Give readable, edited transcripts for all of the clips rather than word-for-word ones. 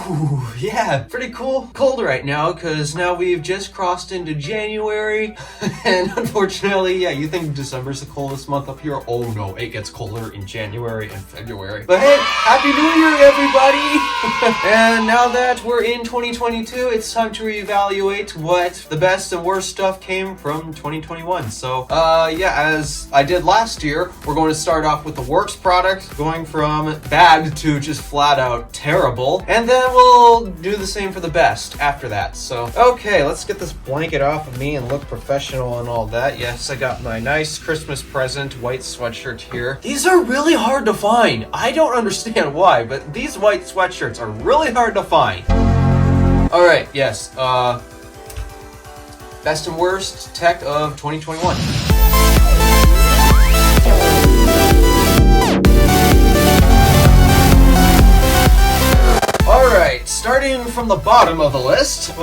Ooh, yeah, pretty cool. Cold right now, because now we've just crossed into January, and unfortunately, yeah, you think December's the coldest month up here? Oh no, it gets colder in January and February. But hey, Happy New Year, everybody! And now that we're in 2022, it's time to reevaluate what the best and worst stuff came from 2021. So, yeah, as I did last year, we're going to start off with the worst product, going from bad to just flat out terrible, and then we'll do the same for the best after that. So, okay, let's get this blanket off of me and look professional and all that. Yes, I got my nice Christmas present white sweatshirt here. These are really hard to find. I don't understand why, but these white sweatshirts are really hard to find. Alright, yes, best and worst tech of 2021. Alright, starting from the bottom of the list,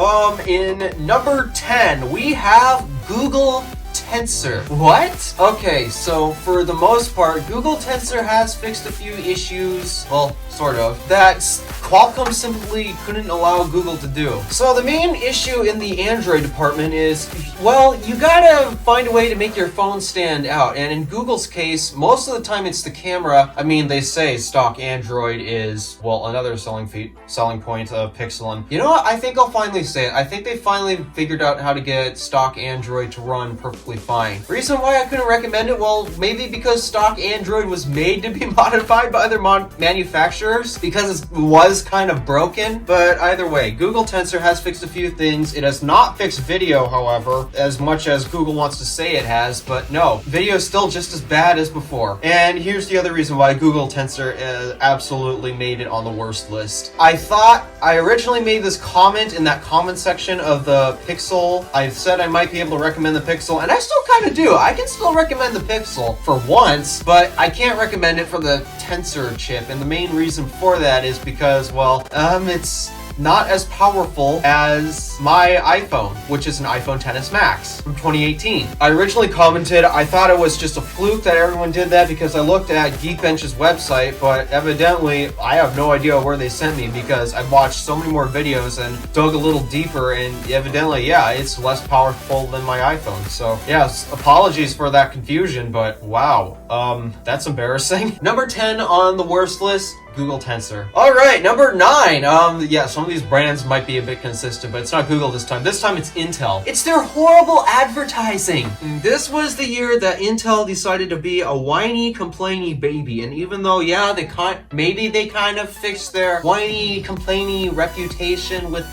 in number 10, we have Google Tensor. What? Okay, so for the most part, Google Tensor has fixed a few issues, well, sort of, that Qualcomm simply couldn't allow Google to do. So the main issue in the Android department is, well, you gotta find a way to make your phone stand out, and in Google's case, most of the time it's the camera. I mean, they say stock Android is, well, another selling point of Pixel, and you know what? I think I'll finally say it. I think they finally figured out how to get stock Android to run perfectly fine. Reason why I couldn't recommend it, well, maybe because stock Android was made to be modified by other manufacturers, because it was kind of broken. But either way, Google Tensor has fixed a few things. It has not fixed video, however, as much as Google wants to say it has, but no, video is still just as bad as before. And here's the other reason why Google Tensor absolutely made it on the worst list. I thought I originally made this comment in that comment section of the Pixel. I said I might be able to recommend the Pixel, and I still kind of do. I can still recommend the Pixel for once, but I can't recommend it for the Tensor chip, and the main reason for that is because, well, it's not as powerful as my iPhone, which is an iPhone XS Max from 2018. I originally commented I thought it was just a fluke that everyone did that because I looked at Geekbench's website, but evidently I have no idea where they sent me because I watched so many more videos and dug a little deeper, and evidently, yeah, it's less powerful than my iPhone. So, yes, apologies for that confusion, but wow, that's embarrassing. Number 10 on the worst list, Google Tensor. Alright, number 9. Yeah, some of these brands might be a bit consistent, but it's not Google this time. This time it's Intel. It's their horrible advertising. This was the year that Intel decided to be a whiny, complainy baby. And even though, yeah, maybe they kind of fixed their whiny, complainy reputation with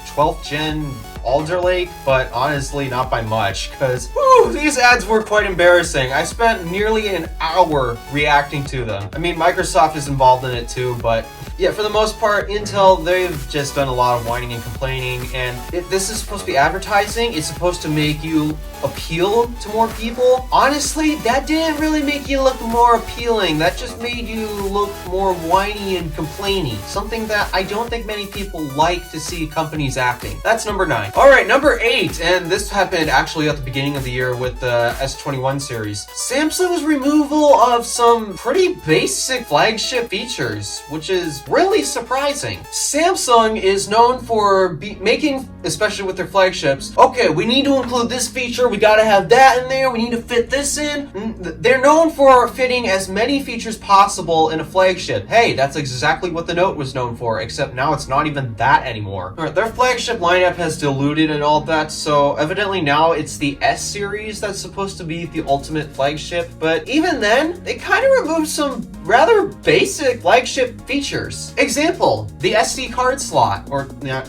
12th gen Alder Lake, but honestly not by much, because these ads were quite embarrassing. I spent nearly an hour reacting to them. I mean, Microsoft is involved in it too, but yeah, for the most part, Intel, they've just done a lot of whining and complaining, and this is supposed to be advertising. It's supposed to make you appeal to more people. Honestly, that didn't really make you look more appealing. That just made you look more whiny and complainy. Something that I don't think many people like to see companies acting. That's number 9. Alright, number 8, and this happened actually at the beginning of the year with the S21 series. Samsung's removal of some pretty basic flagship features, which is really surprising. Samsung is known for making, especially with their flagships, okay, we need to include this feature, we gotta have that in there, we need to fit this in. They're known for fitting as many features possible in a flagship. Hey, that's exactly what the Note was known for, except now it's not even that anymore. Their flagship lineup has diluted and all that, so evidently now it's the S series that's supposed to be the ultimate flagship, but even then, they kind of removed some rather basic flagship features. Example, the SD card slot, or not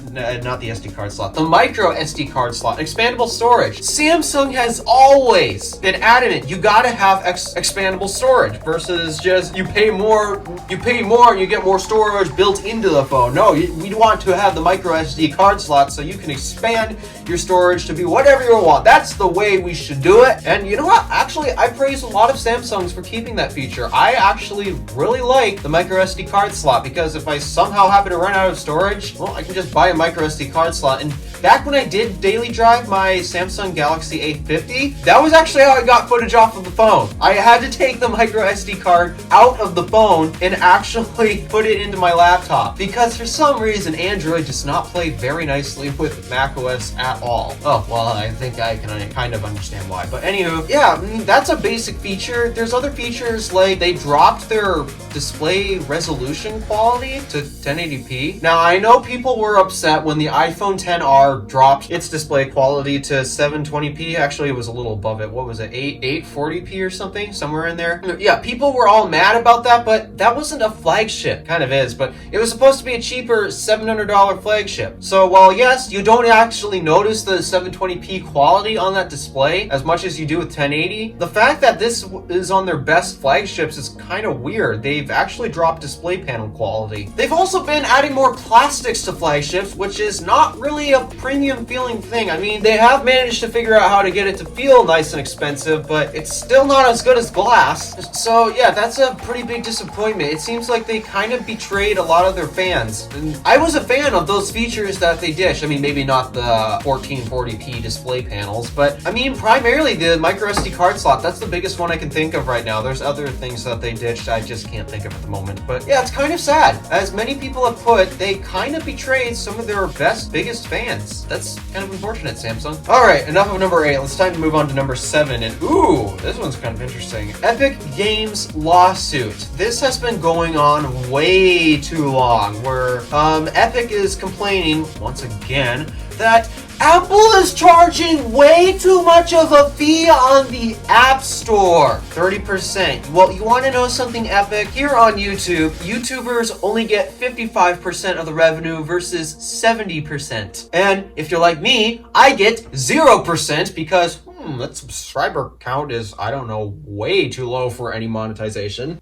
the SD card slot, the micro SD card slot, expandable storage. Samsung has always been adamant, you gotta have expandable storage versus just you pay more and you get more storage built into the phone. No, we want to have the micro SD card slot so you can expand your storage to be whatever you want. That's the way we should do it. And you know what? Actually, I praise a lot of Samsungs for keeping that feature. I actually really like the micro SD card slot because if I somehow happen to run out of storage, well, I can just buy a micro SD card slot. And back when I did daily drive my Samsung Galaxy A50, that was actually how I got footage off of the phone. I had to take the micro SD card out of the phone and actually put it into my laptop because for some reason Android does not play very nicely with macOS at all. Oh, well, I think I can kind of understand why. But anywho, yeah, that's a basic feature. There's other features like they dropped their display resolution quality to 1080p. Now, I know people were upset when the iPhone XR dropped its display quality to 720p. Actually, it was a little above it. What was it? 840p or something? Somewhere in there. Yeah, people were all mad about that, but that wasn't a flagship. Kind of is, but it was supposed to be a cheaper $700 flagship. So while yes, you don't actually notice the 720p quality on that display as much as you do with 1080, the fact that this is on their best flagships is kind of weird. They've actually dropped display panel quality. They've also been adding more plastics to flagships, which is not really a premium feeling thing. I mean, they have managed to figure out how to get it to feel nice and expensive, but it's still not as good as glass. So yeah, that's a pretty big disappointment. It seems like they kind of betrayed a lot of their fans. And I was a fan of those features that they dish. I mean, maybe not the 1440p display panels, but I mean, primarily the micro SD card slot. That's the biggest one I can think of right now. There's other things that they ditched I just can't think of at the moment. But yeah, it's kind of sad. As many people have put, they kind of betrayed some of their biggest fans. That's kind of unfortunate, Samsung. All right, enough of number 8. It's time to move on to number 7. And ooh, this one's kind of interesting. Epic Games lawsuit. This has been going on way too long, where Epic is complaining once again that Apple is charging way too much of a fee on the App Store. 30%. Well, you want to know something epic? Here on YouTube, YouTubers only get 55% of the revenue versus 70%. And if you're like me, I get 0% because that subscriber count is, I don't know, way too low for any monetization.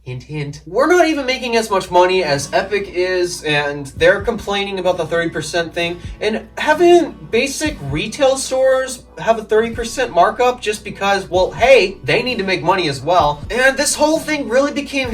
Hint, hint. We're not even making as much money as Epic is, and they're complaining about the 30% thing. And having basic retail stores have a 30% markup just because, well, hey, they need to make money as well. And this whole thing really became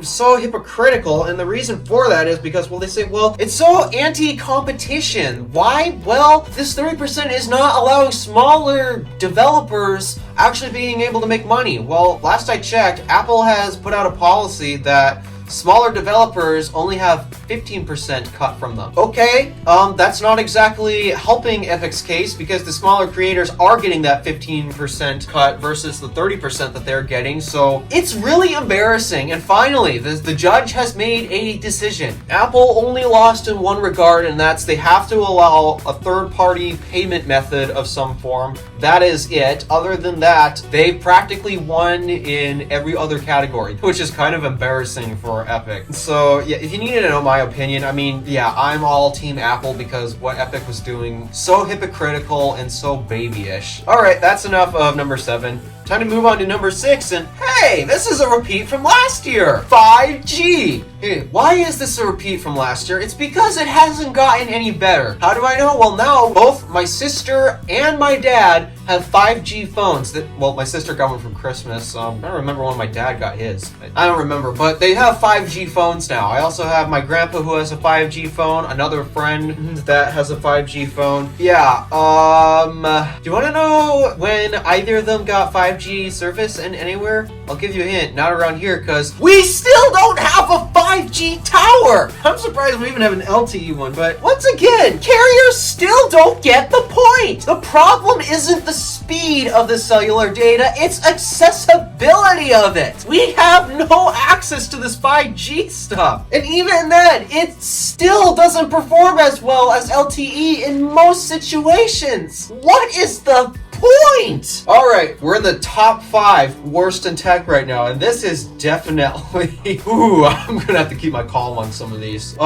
so hypocritical, and the reason for that is because, well, they say, well, it's so anti-competition. Why? Well, this 30% is not allowing smaller developers actually being able to make money. Well, last I checked, Apple has put out a policy that smaller developers only have 15% cut from them. Okay, that's not exactly helping Epic's case because the smaller creators are getting that 15% cut versus the 30% that they're getting. So it's really embarrassing. And finally, the judge has made a decision. Apple only lost in one regard, and that's they have to allow a third-party payment method of some form. That is it. Other than that, they practically won in every other category, which is kind of embarrassing for Epic. So yeah, if you need to know my opinion, I mean, yeah, I'm all team Apple because what Epic was doing, so hypocritical and so babyish. All right, that's enough of number 7. Time to move on to number 6, and hey, this is a repeat from last year. 5G. Hey, why is this a repeat from last year? It's because it hasn't gotten any better. How do I know? Well, now both my sister and my dad have 5G phones. Well, my sister got one from Christmas. I don't remember when my dad got his. I don't remember, but they have 5G phones now. I also have my grandpa who has a 5G phone, another friend that has a 5G phone. Yeah, do you want to know when either of them got 5G service and anywhere? I'll give you a hint, not around here, because we still don't have a 5G tower! I'm surprised we even have an LTE one, but once again, carriers still don't get the point! The problem isn't the speed of the cellular data, it's accessibility of it! We have no access to this 5G stuff! And even then, it still doesn't perform as well as LTE in most situations! What is the point? All right, we're in the top 5 worst in tech right now, and this is definitely, ooh, I'm gonna have to keep my calm on some of these.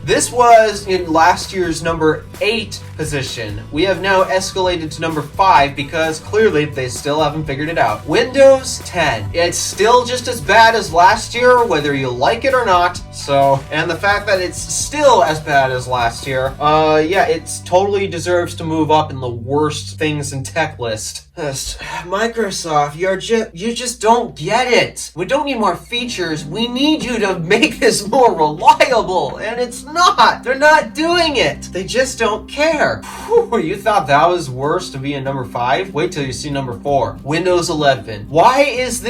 This was in last year's number 8 position. We have now escalated to number 5 because clearly they still haven't figured it out. Windows 10. It's still just as bad as last year, whether you like it or not. So, and the fact that it's still as bad as last year, yeah, it totally deserves to move up in the worst things in tech checklist. Microsoft, you just don't get it. We don't need more features. We need you to make this more reliable. And it's not. They're not doing it. They just don't care. Whew, you thought that was worse to be in number 5? Wait till you see number 4. Windows 11. Why is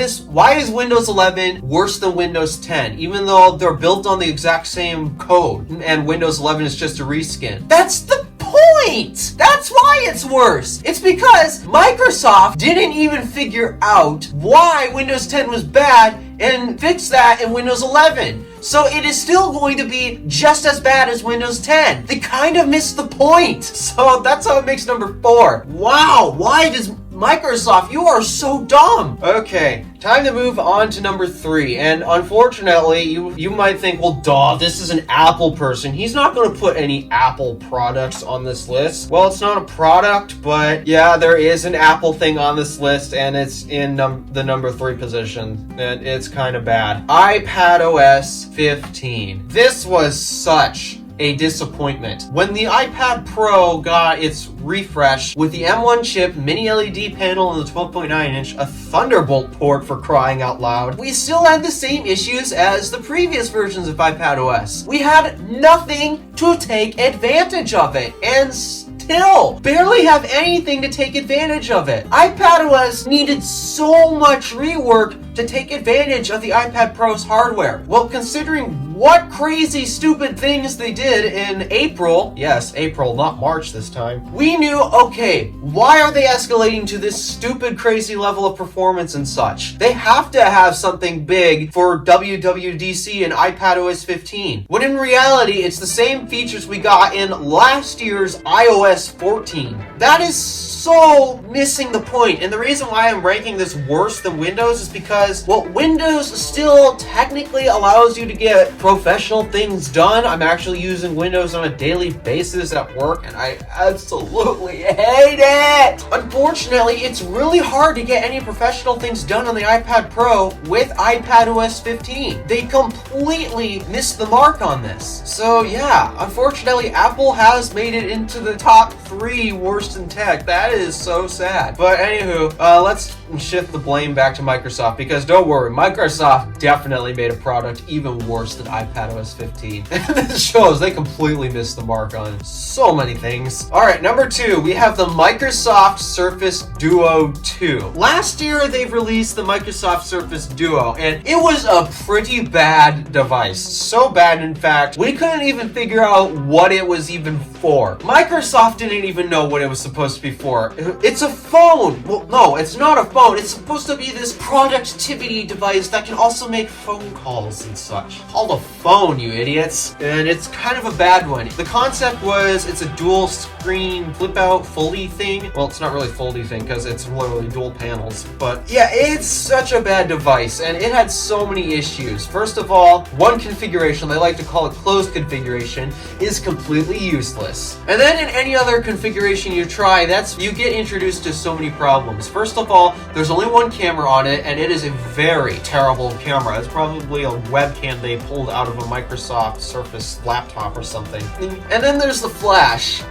Windows 11 worse than Windows 10? Even though they're built on the exact same code and Windows 11 is just a reskin. That's the point! That's why it's worse! It's because Microsoft didn't even figure out why Windows 10 was bad and fix that in Windows 11. So it is still going to be just as bad as Windows 10. They kind of missed the point. So that's how it makes number 4. Wow, why does Microsoft, you are so dumb. Okay, time to move on to number 3. And unfortunately, you might think, well, duh, this is an Apple person. He's not going to put any Apple products on this list. Well, it's not a product, but yeah, there is an Apple thing on this list, and it's in the number 3 position. And it's kind of bad. iPadOS 15. This was such a disappointment. When the iPad Pro got its refresh with the M1 chip, mini LED panel, and the 12.9-inch, a Thunderbolt port for crying out loud, we still had the same issues as the previous versions of iPadOS. We had nothing to take advantage of it, and still barely have anything to take advantage of it. iPadOS needed so much rework to take advantage of the iPad Pro's hardware. Well, considering what crazy stupid things they did in April, yes, April, not March this time, we knew, okay, why are they escalating to this stupid crazy level of performance and such? They have to have something big for WWDC and iPadOS 15. When in reality, it's the same features we got in last year's iOS 14. That is so missing the point. And the reason why I'm ranking this worse than Windows is because, well, Windows still technically allows you to get professional things done. I'm actually using Windows on a daily basis at work, and I absolutely hate it. Unfortunately, it's really hard to get any professional things done on the iPad Pro with iPadOS 15. They completely missed the mark on this. So yeah, unfortunately, Apple has made it into the top 3 worst in tech. That is so sad. But anywho, let's shift the blame back to Microsoft, because don't worry, Microsoft definitely made a product even worse than iPadOS 15. And this shows they completely missed the mark on so many things. Alright, number 2, we have the Microsoft Surface Duo 2. Last year, they've released the Microsoft Surface Duo, and it was a pretty bad device. So bad, in fact, we couldn't even figure out what it was even for. Microsoft didn't even know what it was supposed to be for. It's a phone! Well, no, it's not a phone. It's supposed to be this productivity device that can also make phone calls and such. Called a phone, you idiots. And it's kind of a bad one. The concept was it's a dual screen flip out foldy thing. Well, it's not really foldy thing because it's literally dual panels. But yeah, it's such a bad device, and it had so many issues. First of all, one configuration, they like to call it closed configuration, is completely useless. And then in any other configuration you try, you get introduced to so many problems. First of all, there's only one camera on it, and it is a very terrible camera. It's probably a webcam they pulled out of a Microsoft Surface laptop or something. And then there's the flash.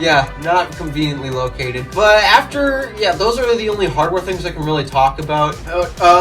Yeah, not conveniently located. But those are the only hardware things I can really talk about.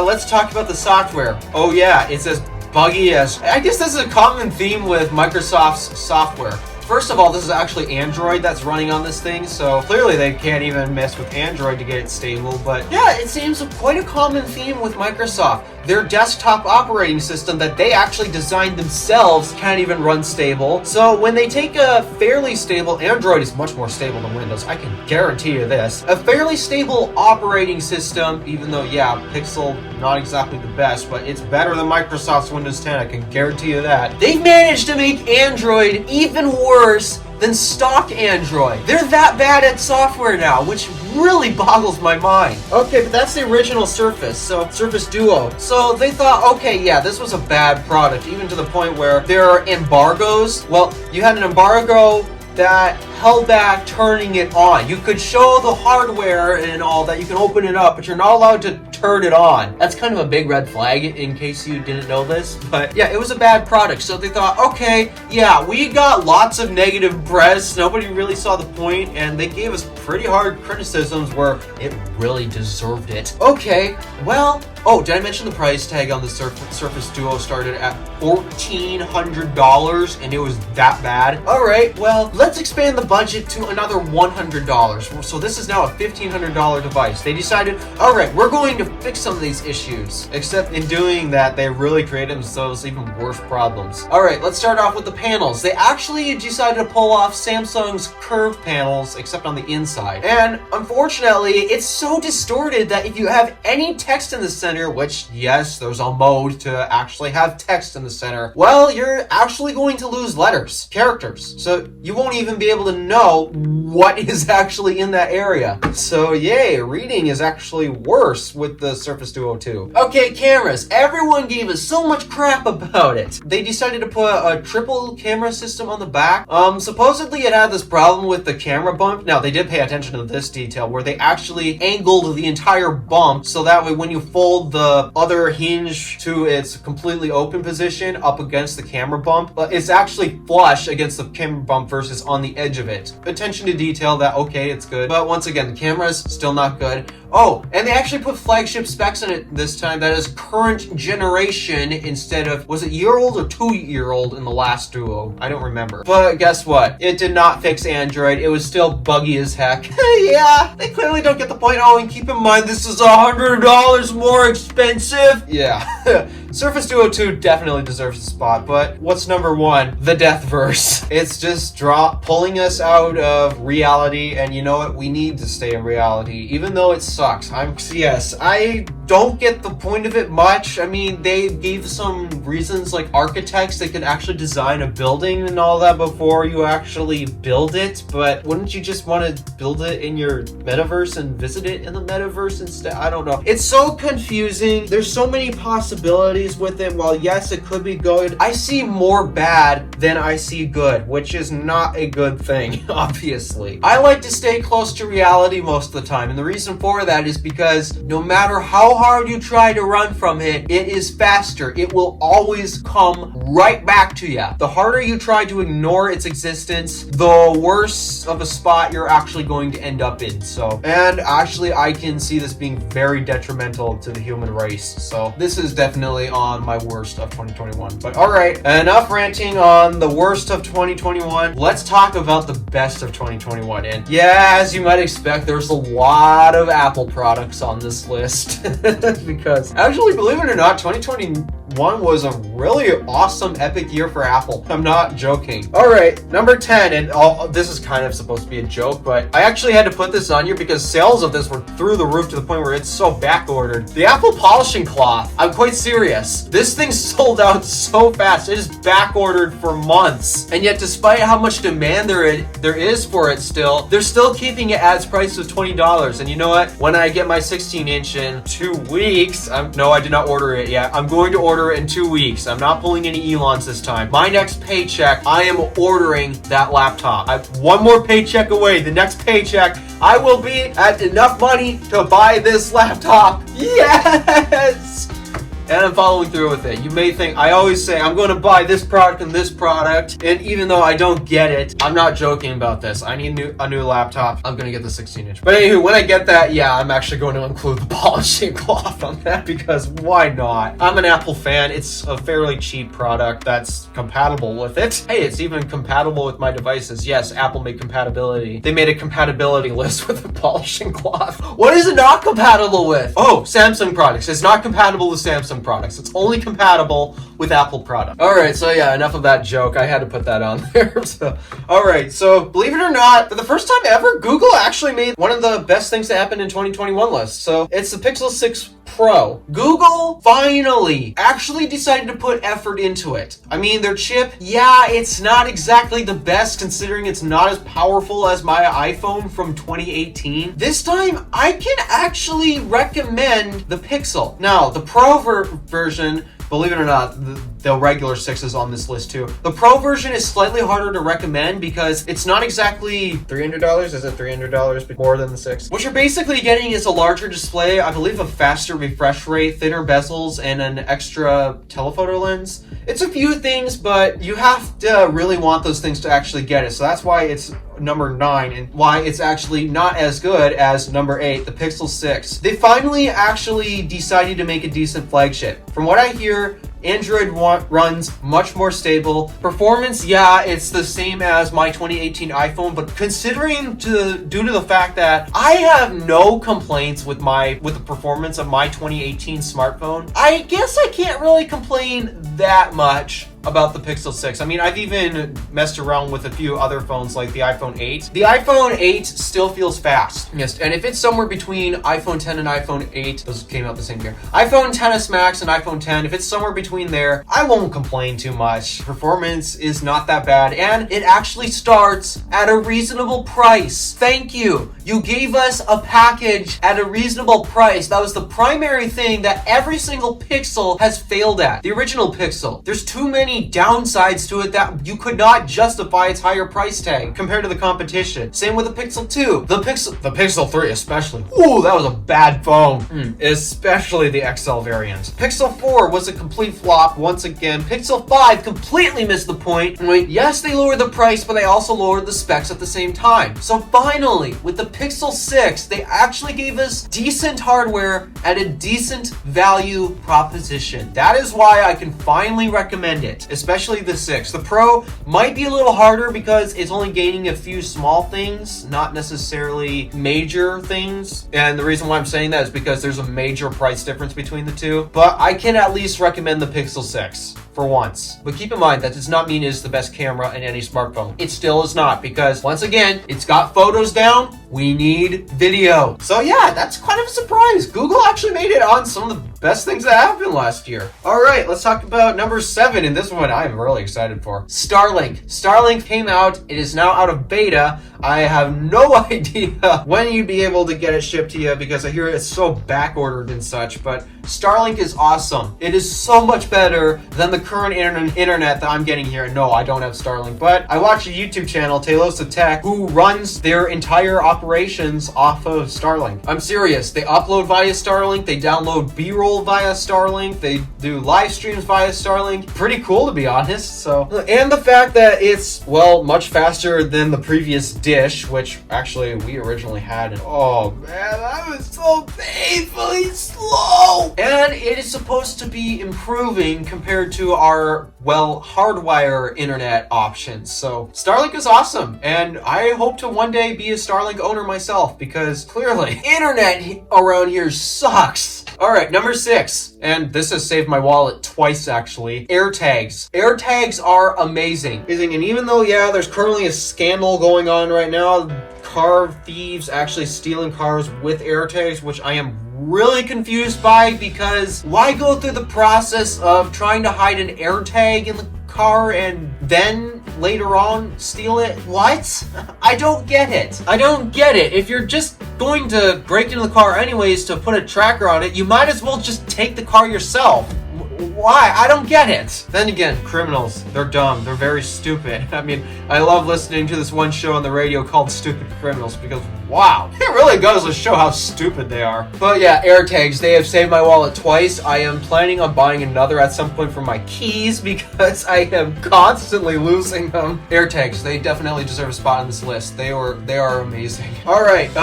Let's talk about the software. Oh yeah, it's as buggy as... I guess this is a common theme with Microsoft's software. First of all, this is actually Android that's running on this thing, so clearly they can't even mess with Android to get it stable, but yeah, it seems quite a common theme with Microsoft. Their desktop operating system that they actually designed themselves can't even run stable. So when they take a fairly stable, Android is much more stable than Windows, I can guarantee you this. A fairly stable operating system, even though, yeah, Pixel, not exactly the best, but it's better than Microsoft's Windows 10, I can guarantee you that. They've managed to make Android even worse than stock Android. They're that bad at software now, which really boggles my mind. Okay, but that's the original Surface, so Surface Duo. So they thought, okay, yeah, this was a bad product, even to the point where there are embargoes. Well, you had an embargo that held back turning it on. You could show the hardware and all that, you can open it up, but you're not allowed to turn turn it on. That's kind of a big red flag in case you didn't know this. But yeah, it was a bad product. So they thought, okay, yeah, we got lots of negative press. Nobody really saw the point, and they gave us pretty hard criticisms where it really deserved it. Okay, well, oh, did I mention the price tag on the Surface Duo started at $1,400, and it was that bad? All right, well, let's expand the budget to another $100. So this is now a $1,500 device. They decided, all right, we're going to fix some of these issues. Except in doing that, they really created themselves even worse problems. All right, let's start off with the panels. They actually decided to pull off Samsung's curved panels, except on the inside. And unfortunately, it's so distorted that if you have any text in the center, which, yes, there's a mode to actually have text in the center, well, you're actually going to lose letters, characters. So you won't even be able to know what is actually in that area. So yay, reading is actually worse with the Surface Duo 2. Okay, cameras. Everyone gave us so much crap about it. They decided to put a triple camera system on the back. Supposedly it had this problem with the camera bump. Now, they did pay attention to this detail where they actually angled the entire bump so that way when you fold the other hinge to its completely open position up against the camera bump, it's actually flush against the camera bump versus on the edge of it. Attention to detail that, okay, it's good. But once again, the camera's still not good. Oh, and they actually put flagship specs in it this time that is current generation instead of, was it year-old or 2-year-old in the last Duo? I don't remember. But guess what? It did not fix Android. It was still buggy as heck. Yeah, they clearly don't get the point. Oh, and keep in mind, this is $100 more expensive. Yeah. Surface Duo 2 definitely deserves a spot, but what's number one? The death verse. It's just pulling us out of reality, and you know what? We need to stay in reality, even though it sucks. I don't get the point of it much. I mean, they gave some reasons like architects, they could actually design a building and all that before you actually build it, but wouldn't you just want to build it in your metaverse and visit it in the metaverse instead? I don't know. It's so confusing. There's so many possibilities with it. While yes, it could be good, I see more bad than I see good, which is not a good thing, obviously. I like to stay close to reality most of the time, and the reason for that is because no matter how hard you try to run from it, it is faster. It will always come right back to you. The harder you try to ignore its existence, the worse of a spot you're actually going to end up in. So, and actually I can see this being very detrimental to the human race. So this is definitely on my worst of 2021. But all right, enough ranting on the worst of 2021. Let's talk about the best of 2021. And yeah, as you might expect, there's a lot of Apple products on this list. Because actually, believe it or not, 2021 was a really awesome, epic year for Apple. I'm not joking. All right, number 10, and this is kind of supposed to be a joke, but I actually had to put this on here because sales of this were through the roof to the point where it's so back-ordered. The Apple polishing cloth. I'm quite serious. This thing sold out so fast. It is back-ordered for months. And yet, despite how much demand there is for it still, they're still keeping it at its price of $20. And you know what? When I get my 16-inch in 2 weeks, no, I did not order it yet. I'm going to order it in 2 weeks. I'm not pulling any Elons this time. My next paycheck, I am ordering that laptop. I'm one more paycheck away. The next paycheck, I will be at enough money to buy this laptop. Yes! And I'm following through with it. You may think, I always say, I'm going to buy this product and this product, and even though I don't get it, I'm not joking about this. I need a new laptop. I'm going to get the 16-inch. But anywho, when I get that, yeah, I'm actually going to include the polishing cloth on that, because why not? I'm an Apple fan. It's a fairly cheap product that's compatible with it. Hey, it's even compatible with my devices. Yes, Apple made compatibility. They made a compatibility list with the polishing cloth. What is it not compatible with? Oh, Samsung products. It's not compatible with Samsung products. It's only compatible with Apple products. All right, so yeah, enough of that joke. I had to put that on there. All right, so believe it or not, for the first time ever, Google actually made one of the best things that happened in 2021 list. So it's the Pixel 6 Pro. Google finally actually decided to put effort into it. I mean, their chip, yeah, it's not exactly the best considering it's not as powerful as my iPhone from 2018. This time, I can actually recommend the Pixel. Now, the Pro version, believe it or not, the regular 6s on this list too. The Pro version is slightly harder to recommend because it's not exactly $300. Is it $300 more than the 6? What you're basically getting is a larger display, I believe a faster refresh rate, thinner bezels, and an extra telephoto lens. It's a few things, but you have to really want those things to actually get it. So that's why it's number 9 and why it's actually not as good as number 8, the Pixel 6. They finally actually decided to make a decent flagship. From what I hear, Android runs much more stable. Performance, yeah, it's the same as my 2018 iPhone, but considering due to the fact that I have no complaints with the performance of my 2018 smartphone, I guess I can't really complain that much about the Pixel 6. I mean, I've even messed around with a few other phones like the iPhone 8. The iPhone 8 still feels fast. Yes, and if it's somewhere between iPhone 10 and iPhone 8, those came out the same year. iPhone XS Max and iPhone 10, if it's somewhere between there, I won't complain too much. Performance is not that bad, and it actually starts at a reasonable price. Thank you. You gave us a package at a reasonable price. That was the primary thing that every single Pixel has failed at. The original Pixel. There's too many downsides to it that you could not justify its higher price tag compared to the competition. Same with the Pixel 2. The Pixel 3 especially. Ooh, that was a bad phone. Especially the XL variant. Pixel 4 was a complete flop once again. Pixel 5 completely missed the point. I mean, yes, they lowered the price, but they also lowered the specs at the same time. So finally, with the Pixel 6, they actually gave us decent hardware at a decent value proposition. That is why I can finally recommend it. Especially the 6. The Pro might be a little harder because it's only gaining a few small things, not necessarily major things. And the reason why I'm saying that is because there's a major price difference between the two. But I can at least recommend the Pixel 6. For once. But keep in mind, that does not mean it's the best camera in any smartphone. It still is not, because once again, it's got photos down, we need video. So yeah, that's kind of a surprise. Google actually made it on some of the best things that happened last year. All right, let's talk about number 7, and this one I'm really excited for. Starlink. Starlink came out, it is now out of beta. I have no idea when you'd be able to get it shipped to you because I hear it's so back ordered and such, but Starlink is awesome. It is so much better than the current internet that I'm getting here. No, I don't have Starlink, but I watch a YouTube channel, Talos of Tech, who runs their entire operations off of Starlink. I'm serious. They upload via Starlink, they download B-roll via Starlink, they do live streams via Starlink. Pretty cool, to be honest. So, and the fact that it's, well, much faster than the previous dish, which actually we originally had, and oh man, that was so painfully slow. And it is supposed to be improving compared to our, well, hardwire internet options. So Starlink is awesome, and I hope to one day be a Starlink owner myself, because clearly internet around here sucks. All right, number 6, and this has saved my wallet twice actually. AirTags. AirTags are amazing. And even though, yeah, there's currently a scandal going on right now, car thieves actually stealing cars with AirTags, which I am really confused by, because why go through the process of trying to hide an AirTag in the car and then later on steal it? What? I don't get it. I don't get it. If you're just going to break into the car anyways to put a tracker on it, you might as well just take the car yourself. Why? I don't get it. Then again, criminals, they're dumb. They're very stupid. I mean, I love listening to this one show on the radio called Stupid Criminals because, wow, it really goes to show how stupid they are. But yeah, AirTags, they have saved my wallet twice. I am planning on buying another at some point for my keys because I am constantly losing them. AirTags, they definitely deserve a spot on this list. They are amazing. All right,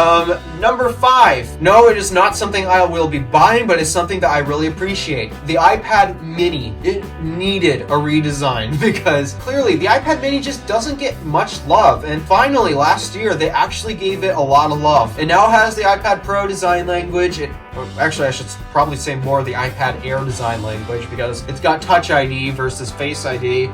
number 5. No, it is not something I will be buying, but it's something that I really appreciate. The iPad Mini. It needed a redesign because clearly the iPad Mini just doesn't get much love. And finally, last year, they actually gave it a lot of love. It now has the iPad Pro design language. Actually, I should probably say more of the iPad Air design language because it's got Touch ID versus Face ID.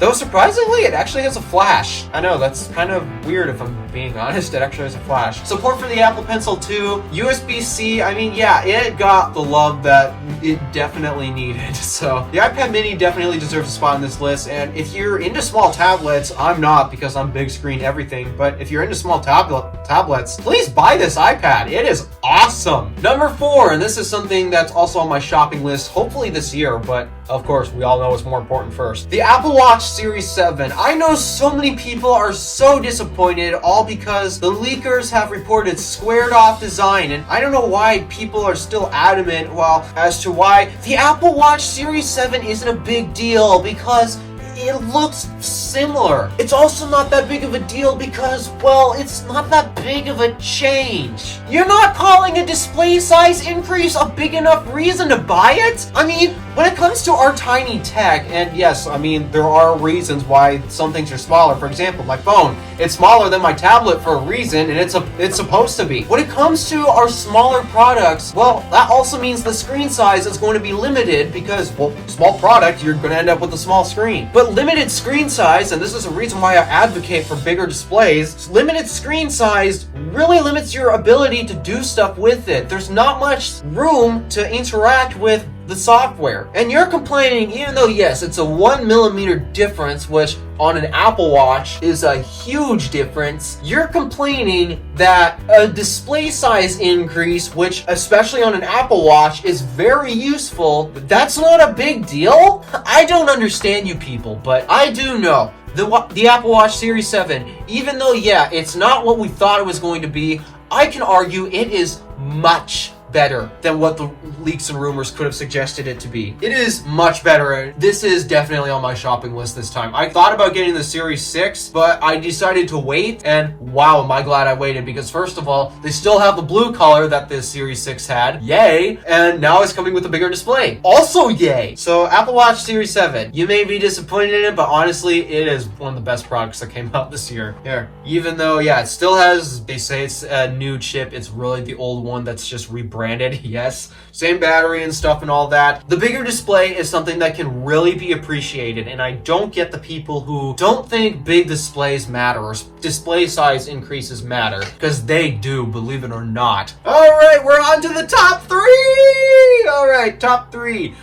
Though surprisingly, it actually has a flash. I know, that's kind of weird if I'm being honest. It actually has a flash. Support for the Apple Pencil 2, USB-C. I mean, yeah, it got the love that it definitely needed. So the iPad mini definitely deserves a spot on this list. And if you're into small tablets, I'm not because I'm big screen everything. But if you're into small tablets, please buy this iPad. It is awesome. Number 4, and this is something that's also on my shopping list, hopefully this year, but of course, we all know what's more important first. The Apple Watch Series 7. I know so many people are so disappointed, all because the leakers have reported squared off design, and I don't know why people are still adamant, well, as to why the Apple Watch Series 7 isn't a big deal, because it looks similar. It's also not that big of a deal because, well, it's not that big of a change. You're not calling a display size increase a big enough reason to buy it? I mean, when it comes to our tiny tech, and yes, I mean, there are reasons why some things are smaller. For example, my phone, it's smaller than my tablet for a reason, and it's supposed to be. When it comes to our smaller products, well, that also means the screen size is going to be limited because, well, small product, you're going to end up with a small screen. But limited screen size, and this is a reason why I advocate for bigger displays, limited screen size really limits your ability to do stuff with it. There's not much room to interact with the software. And you're complaining, even though yes, it's a 1mm difference, which on an Apple Watch is a huge difference, you're complaining that a display size increase, which especially on an Apple Watch is very useful, that's not a big deal? I don't understand you people, but I do know. The Apple Watch Series 7, even though, yeah, it's not what we thought it was going to be, I can argue it is much better than what the leaks and rumors could have suggested it to be. It is much better. This is definitely on my shopping list this time. I thought about getting the Series 6, but I decided to wait, and wow, am I glad I waited, because first of all, they still have the blue color that this Series 6 had. Yay! And now it's coming with a bigger display. Also yay! So Apple Watch Series 7, you may be disappointed in it, but honestly, it is one of the best products that came out this year. Here. Even though, yeah, it still has, they say it's a new chip, it's really the old one that's just rebranded. Yes, same battery and stuff and all that. The bigger display is something that can really be appreciated, and I don't get the people who don't think big displays matter or display size increases matter, because they do, believe it or not. Alright, we're on to the top 3! Alright, top 3.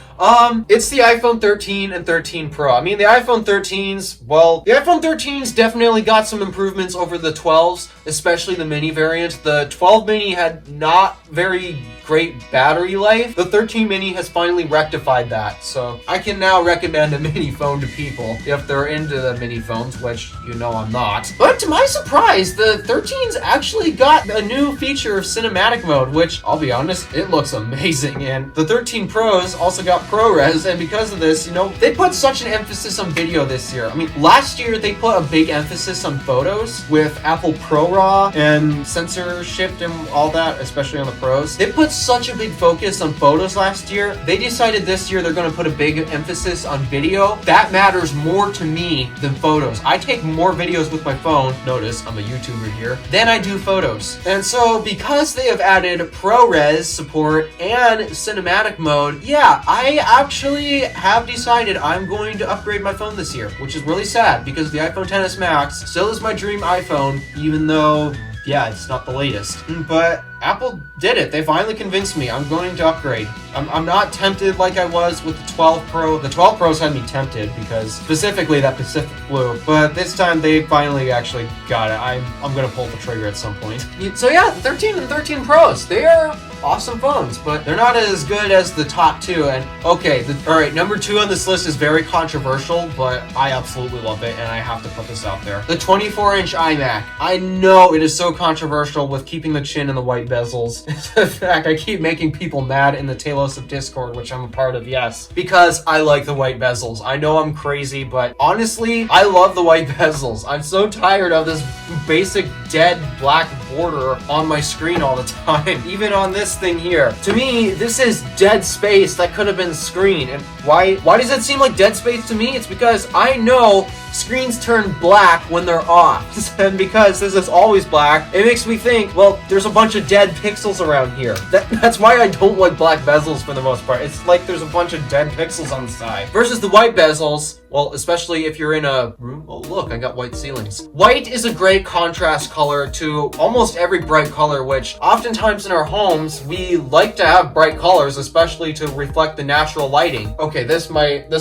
It's the iPhone 13 and 13 Pro. I mean, the iPhone 13s, well, the iPhone 13s definitely got some improvements over the 12s, especially the mini variant. The 12 mini had not very great battery life. The 13 mini has finally rectified that, so I can now recommend a mini phone to people if they're into the mini phones, which you know I'm not. But to my surprise, the 13s actually got a new feature of cinematic mode, which, I'll be honest, it looks amazing. And the 13 Pros also got ProRes, and because of this, you know, they put such an emphasis on video this year. I mean, last year they put a big emphasis on photos with Apple ProRAW and censorship and all that, especially on the Pros. They put such a big focus on photos last year. They decided this year they're going to put a big emphasis on video. That matters more to me than photos. I take more videos with my phone, notice I'm a YouTuber here, than I do photos. And so because they have added ProRes support and cinematic mode, yeah, I actually have decided I'm going to upgrade my phone this year, which is really sad because the iPhone XS Max still is my dream iPhone, even though, yeah, it's not the latest. But Apple did it. They finally convinced me. I'm going to upgrade. I'm not tempted like I was with the 12 Pro. The 12 Pros had me tempted because specifically that Pacific Blue. But this time they finally actually got it. I'm going to pull the trigger at some point. So yeah, 13 and 13 Pros. They are awesome phones, but they're not as good as the top 2. And okay, alright, number 2 on this list is very controversial, but I absolutely love it, and I have to put this out there. The 24-inch iMac. I know it is so controversial with keeping the chin and the white bezels. In fact, I keep making people mad in the Talos of Discord, which I'm a part of, yes, because I like the white bezels. I know I'm crazy, but honestly, I love the white bezels. I'm so tired of this basic dead black border on my screen all the time, even on this thing here. To me, this is dead space that could have been screen. And why does it seem like dead space to me? It's because I know screens turn black when they're off. And because this is always black, it makes me think, well, there's a bunch of dead pixels around here. That's why I don't like black bezels for the most part. It's like there's a bunch of dead pixels on the side. Versus the white bezels, well, especially if you're in a room. Oh, look, I got white ceilings. White is a great contrast color to almost every bright color, which oftentimes in our homes, we like to have bright colors, especially to reflect the natural lighting. Okay, this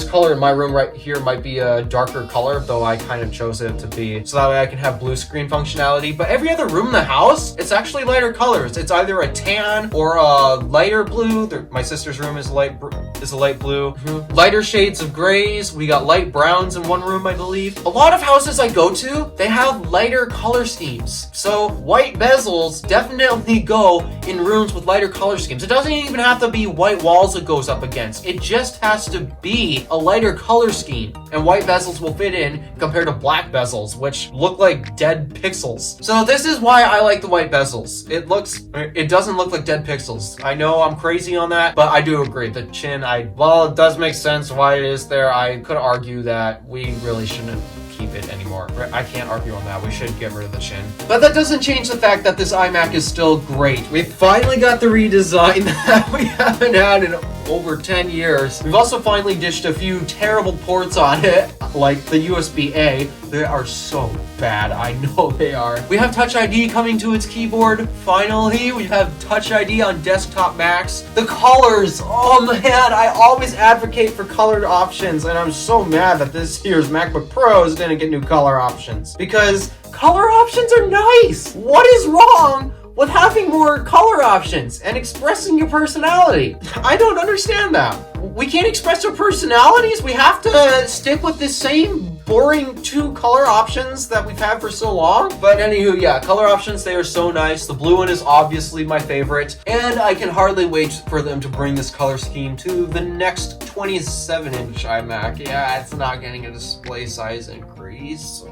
color in my room right here might be a darker color, though I kind of chose it to be so that way I can have blue screen functionality. But every other room in the house, it's actually lighter colors. It's either a tan or a lighter blue. My sister's room is a light blue. Lighter shades of grays. We got light browns in one room, I believe. A lot of houses I go to, they have lighter color schemes. So white bezels definitely go in rooms with lighter color schemes. It doesn't even have to be white walls it goes up against. It just has to be a lighter color scheme. And white bezels will fit in compared to black bezels, which look like dead pixels. So this is why I like the white bezels. It doesn't look like dead pixels. I know I'm crazy on that, but I do agree. The chin, well, it does make sense why it is there. I could argue that we really shouldn't keep it anymore. I can't argue on that. We should get rid of the chin. But that doesn't change the fact that this iMac is still great. We finally got the redesign that we haven't had in over 10 years. We've also finally ditched a few terrible ports on it, like the USB-A. They are so bad. I know they are. We have Touch ID coming to its keyboard. Finally, we have Touch ID on desktop Macs. The colors, oh man, I always advocate for colored options, and I'm so mad that this year's MacBook Pros didn't get new color options, because color options are nice. What is wrong with having more color options and expressing your personality? I don't understand that. We can't express our personalities? We have to stick with the same boring 2 color options that we've had for so long? But anywho, yeah, color options, they are so nice. The blue one is obviously my favorite, and I can hardly wait for them to bring this color scheme to the next 27-inch iMac. Yeah, it's not getting a display size increase.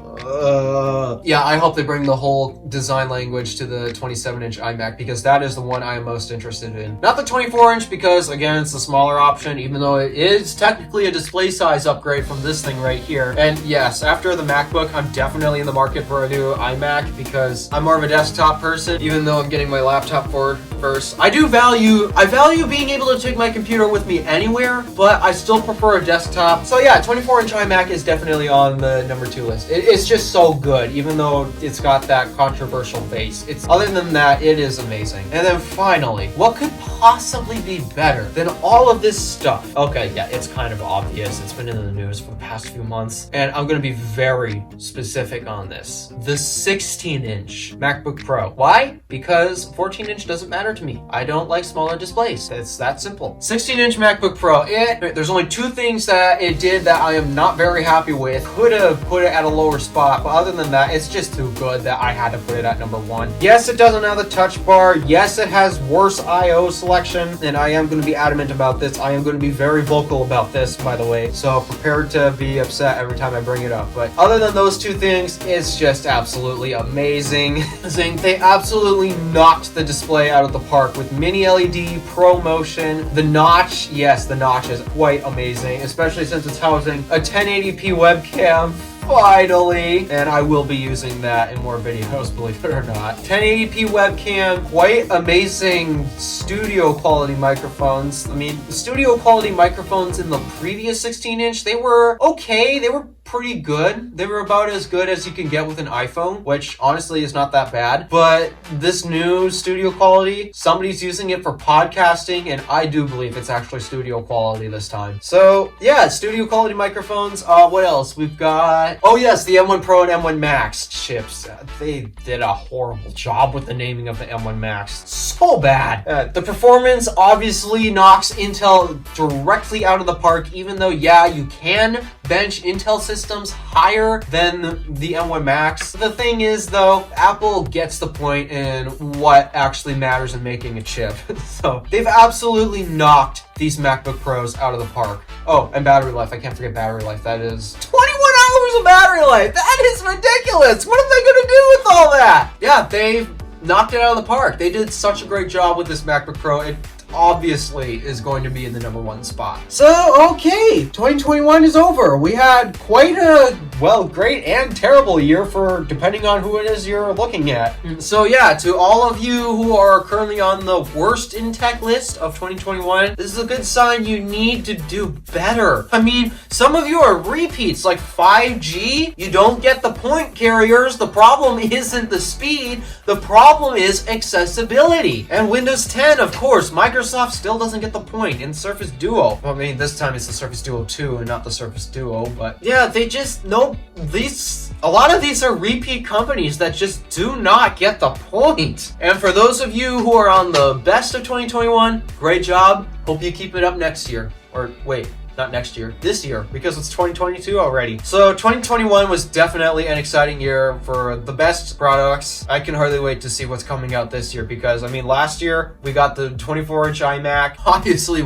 Yeah, I hope they bring the whole design language to the 27-inch iMac, because that is the one I am most interested in. Not the 24-inch, because again, it's the smaller option, even though it is technically a display size upgrade from this thing right here. And yes, after the MacBook, I'm definitely in the market for a new iMac, because I'm more of a desktop person, even though I'm getting my laptop for first. I value being able to take my computer with me anywhere, but I still prefer a desktop. So yeah, 24-inch iMac is definitely on the number 2 list. It's just so good, even though it's got that controversial face. Other than that, it is amazing. And then finally, what could possibly be better than all of this stuff? Okay, yeah, it's kind of obvious. It's been in the news for the past few months, and I'm going to be very specific on this. The 16-inch MacBook Pro. Why? Because 14-inch doesn't matter to me. I don't like smaller displays. It's that simple. 16-inch MacBook Pro. There's only 2 things that it did that I am not very happy with. Could have put it at a lower spot, but other than that, it's just too good that I had to put it at number 1. Yes, it doesn't have the touch bar. Yes, it has worse I/O selection, and I am going to be adamant about this. I am going to be very vocal about this, by the way, so prepare to be upset every time I bring it up. But other than those 2 things, it's just absolutely amazing. They absolutely knocked the display out of the park with mini LED, ProMotion, the notch. Yes, the notch is quite amazing, especially since it's housing a 1080p webcam. Finally, and I will be using that in more videos, believe it or not. 1080p webcam, quite amazing studio quality microphones. I mean, the studio quality microphones in the previous 16-inch, they were okay. They were pretty good. They were about as good as you can get with an iPhone, which honestly is not that bad. But this new studio quality, somebody's using it for podcasting, and I do believe it's actually studio quality this time. So yeah, studio quality microphones. What else? We've got, oh yes, the M1 Pro and M1 Max chips. They did a horrible job with the naming of the M1 Max. So bad. The performance obviously knocks Intel directly out of the park, even though, yeah, you can bench Intel systems higher than the M1 Max. The thing is, though, Apple gets the point in what actually matters in making a chip. So they've absolutely knocked these MacBook Pros out of the park. Oh, and battery life. I can't forget battery life. That is 21 hours of battery life. That is ridiculous. What are they going to do with all that? Yeah, they've knocked it out of the park. They did such a great job with this MacBook Pro. It obviously is going to be in the number 1 spot. So, okay, 2021 is over. We had quite a well, great and terrible year for depending on who it is you're looking at. So yeah, to all of you who are currently on the worst in tech list of 2021, this is a good sign you need to do better. I mean, some of you are repeats, like 5G. You don't get the point, carriers. The problem isn't the speed. The problem is accessibility. And Windows 10, of course, Microsoft still doesn't get the point in Surface Duo. Well, I mean, this time it's the Surface Duo 2 and not the Surface Duo, but yeah, they just, a lot of these are repeat companies that just do not get the point. And for those of you who are on the best of 2021, great job. Hope you keep it up next year. Or wait, not next year, this year, because it's 2022 already. So 2021 was definitely an exciting year for the best products. I can hardly wait to see what's coming out this year, because I mean, last year we got the 24-inch iMac, obviously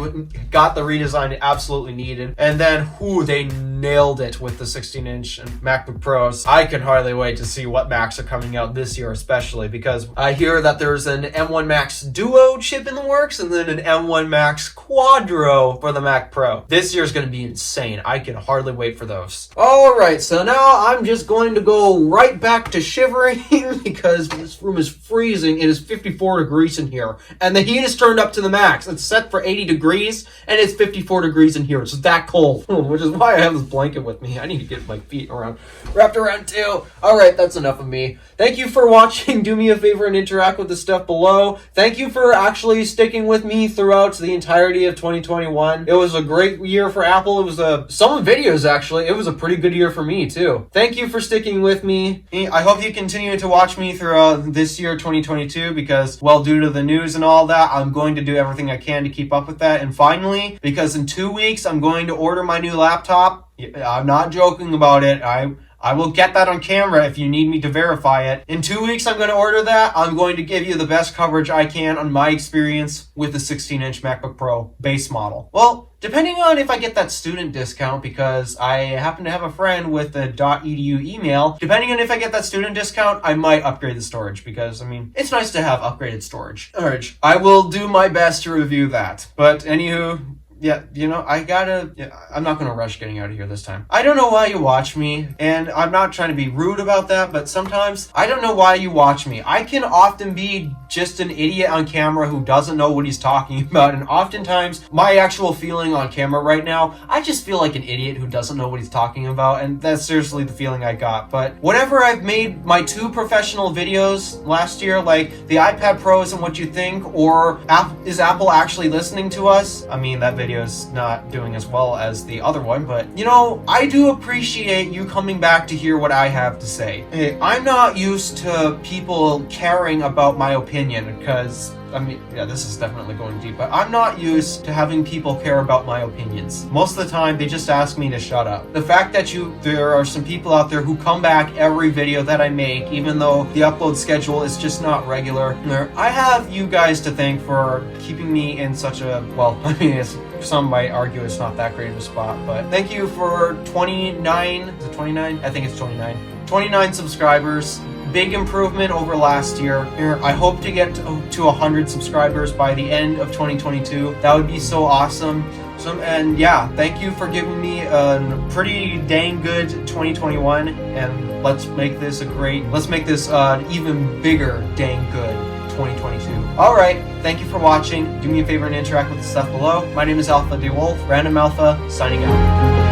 got the redesign it absolutely needed, and then they nailed it with the 16-inch MacBook Pros. I can hardly wait to see what Macs are coming out this year, especially because I hear that there's an M1 Max Duo chip in the works and then an M1 Max Quadro for the Mac Pro. This year is going to be insane. I can hardly wait for those. Alright, so now I'm just going to go right back to shivering because this room is freezing. It is 54 degrees in here, and the heat is turned up to the max. It's set for 80 degrees, and it's 54 degrees in here. It's that cold, which is why I have this blanket with me. I need to get my feet wrapped around too. Alright, that's enough of me. Thank you for watching. Do me a favor and interact with the stuff below. Thank you for actually sticking with me throughout the entirety of 2021. It was a great year for Apple. It was some videos actually. It was a pretty good year for me too. Thank you for sticking with me. I hope you continue to watch me throughout this year 2022 because, well, due to the news and all that, I'm going to do everything I can to keep up with that. And finally, because in 2 weeks I'm going to order my new laptop. I'm not joking about it. I will get that on camera if you need me to verify it. In 2 weeks, I'm going to order that. I'm going to give you the best coverage I can on my experience with the 16-inch MacBook Pro base model. Well, depending on if I get that student discount, because I happen to have a friend with a .edu email, depending on if I get that student discount, I might upgrade the storage, because, I mean, it's nice to have upgraded storage. I will do my best to review that. But anywho, yeah, you know, I'm not going to rush getting out of here this time. I don't know why you watch me, and I'm not trying to be rude about that, but sometimes I don't know why you watch me. I can often be just an idiot on camera who doesn't know what he's talking about, and oftentimes my actual feeling on camera right now, I just feel like an idiot who doesn't know what he's talking about, and that's seriously the feeling I got. But whenever I've made my 2 professional videos last year, like the iPad Pro isn't what you think, or is Apple actually listening to us? I mean, that video is not doing as well as the other one, but you know, I do appreciate you coming back to hear what I have to say. Hey, I'm not used to people caring about my opinion, because I mean, yeah, this is definitely going deep, but I'm not used to having people care about my opinions. Most of the time, they just ask me to shut up. The fact that there are some people out there who come back every video that I make, even though the upload schedule is just not regular, I have you guys to thank for keeping me in such a, well, I mean, some might argue it's not that great of a spot, but thank you for 29, is it 29? I think it's 29. 29 subscribers. Big improvement over last year. I hope to get to 100 subscribers by the end of 2022. That would be so awesome. And yeah, thank you for giving me a pretty dang good 2021, and let's make this an even bigger dang good 2022. Alright, thank you for watching. Do me a favor and interact with the stuff below. My name is DeWolf, Random Alpha, signing out.